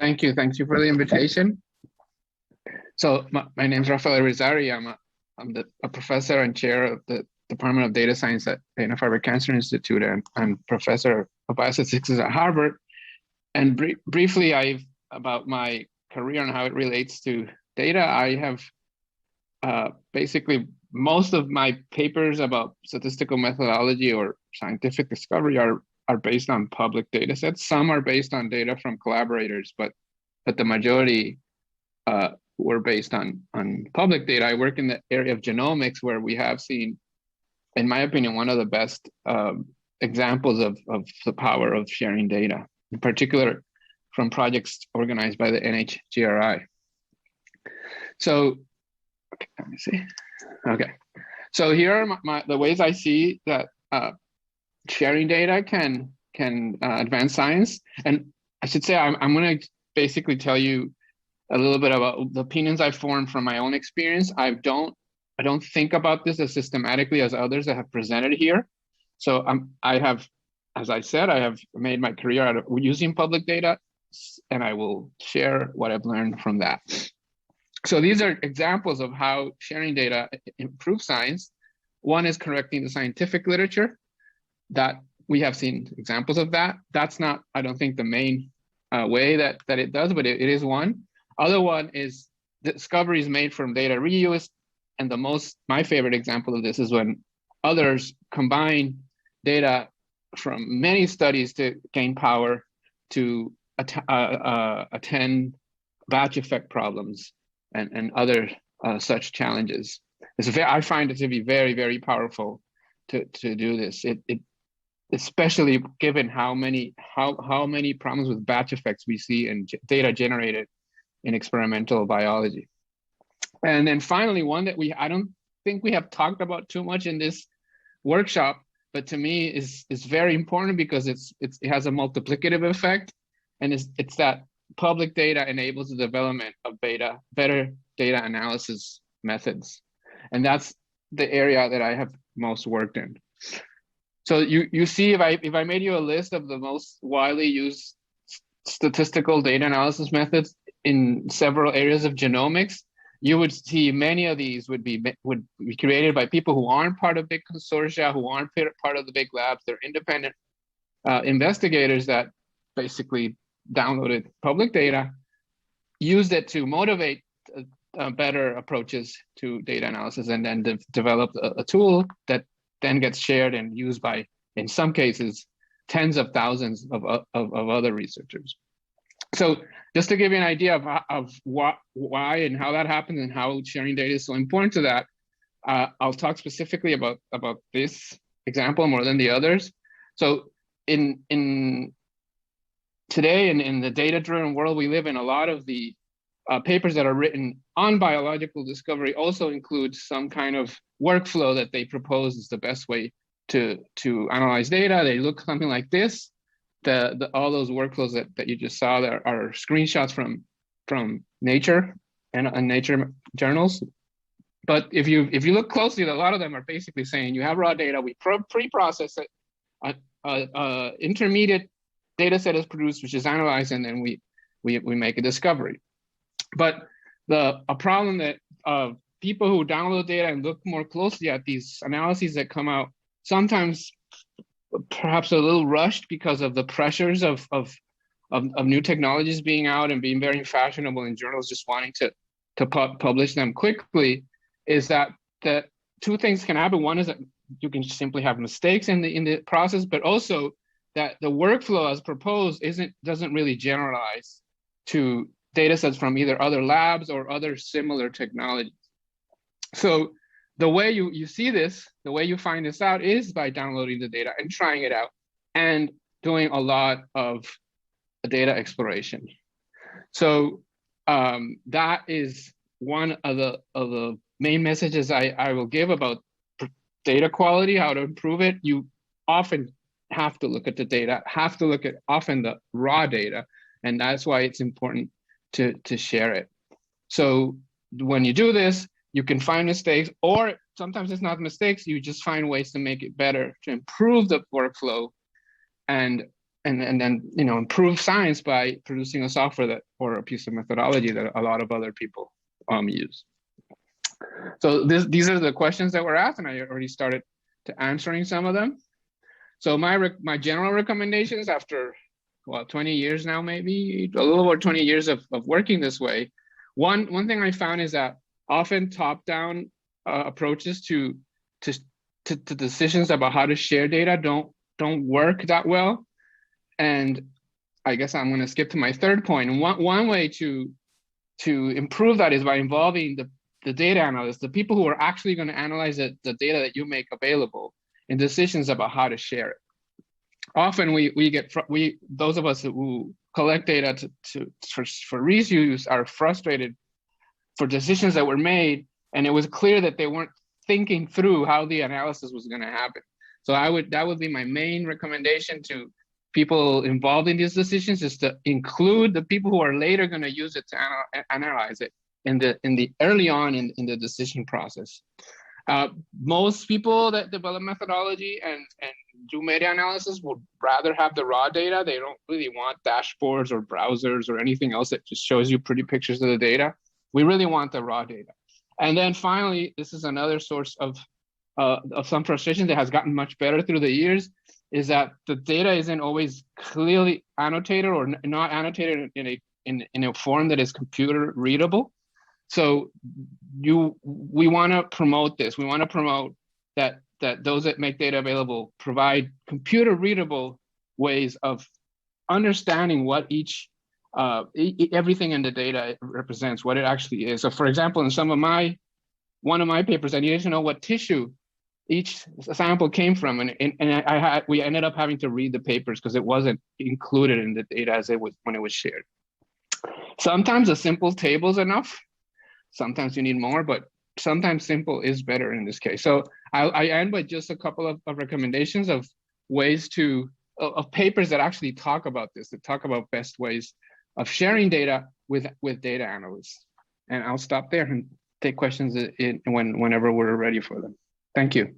Thank you. Thank you for the invitation. So my name is RAFAEL Irizarry. I'm a professor and chair of the Department of Data Science at Dana-Farber Cancer Institute, and I'm professor of biostatistics at Harvard. And briefly, about my career and how it relates to data. I have basically most of my papers about statistical methodology or scientific discovery are based on public data sets. Some are based on data from collaborators, but the majority were based on public data. I work in the area of genomics, where we have seen, in my opinion, one of the best examples of the power of sharing data, in particular from projects organized by the NHGRI. So, okay, let me see. Okay, so here are the ways I see that sharing data can advance science. And I should say I'm going to basically tell you a little bit about the opinions I've formed from my own experience. I don't think about this as systematically as others that have presented here. So I have, as I said, I have made my career out of using public data, and I will share what I've learned from that. So these are examples of how sharing data improves science. One is correcting the scientific literature. That we have seen examples of that. That's not, I don't think, the main way that it does, but it is one. Other one is discoveries made from data reuse. And my favorite example of this is when others combine data from many studies to gain power to attend batch effect problems and other such challenges. I find it to be very, very powerful to do this. It especially given how many problems with batch effects we see in data generated in experimental biology. And then finally, one that I don't think we have talked about too much in this workshop, but to me is very important because it has a multiplicative effect, and it's that public data enables the development of better data analysis methods, and that's the area that I have most worked in. So you see, if I made you a list of the most widely used statistical data analysis methods in several areas of genomics, you would see many of these would be created by people who aren't part of big consortia, who aren't part of the big labs. They're independent investigators that basically downloaded public data, used it to motivate better approaches to data analysis, and then developed a tool that then gets shared and used by, in some cases, tens of thousands of other researchers. So just to give you an idea of why and how that happens and how sharing data is so important to that, I'll talk specifically about this example more than the others. So in today, in the data-driven world we live in, a lot of the papers that are written on biological discovery also include some kind of workflow that they propose is the best way to analyze data. They look something like this. All those workflows that you just saw there are screenshots from Nature and Nature journals. But if you look closely, a lot of them are basically saying you have raw data, we pre-process it, intermediate data set is produced, which is analyzed, and then we make a discovery. But a problem that people who download data and look more closely at these analyses that come out, sometimes perhaps a little rushed because of the pressures of new technologies being out and being very fashionable in journals just wanting to publish them quickly, is that two things can happen. One is that you can simply have mistakes in the process, but also that the workflow as proposed doesn't really generalize to data sets from either other labs or other similar technologies. So the way you see this, the way you find this out is by downloading the data and trying it out and doing a lot of data exploration. So that is one of the main messages I will give about data quality, how to improve it. You often have to look at the data, have to look at often the raw data, and that's why it's important to share it. So when you do this, you can find mistakes, or sometimes it's not mistakes, you just find ways to make it better, to improve the workflow and and then improve science by producing a software that or a piece of methodology that a lot of other people use. So these are the questions that were asked, and I already started to answering some of them. So my general recommendations after 20 years now, maybe a little over 20 years of working this way. One thing I found is that often top-down approaches to decisions about how to share data don't work that well. And I guess I'm going to skip to my third point. And one way to improve that is by involving the data analysts, the people who are actually going to analyze the data that you make available, in decisions about how to share it. Often those of us who collect data for reuse are frustrated for decisions that were made, and it was clear that they weren't thinking through how the analysis was going to happen. So that would be my main recommendation to people involved in these decisions, is to include the people who are later going to use it to analyze it in the early on in the decision process. Most people that develop methodology and do meta analysis would rather have the raw data. They don't really want dashboards or browsers or anything else that just shows you pretty pictures of the data. We really want the raw data. And then finally, this is another source of some frustration that has gotten much better through the years, is that the data isn't always clearly annotated or not annotated in a form that is computer readable. So we want to promote this. We want to promote that those that make data available provide computer readable ways of understanding what everything in the data represents, what it actually is. So for example, in one of my papers, I needed to know what tissue each sample came from, and we ended up having to read the papers because it wasn't included in the data when it was shared. Sometimes a simple table is enough. Sometimes you need more, but sometimes simple is better in this case. So I end with just a couple of recommendations of ways of papers that actually talk about this, that talk about best ways of sharing data with data analysts. And I'll stop there and take questions whenever we're ready for them. Thank you.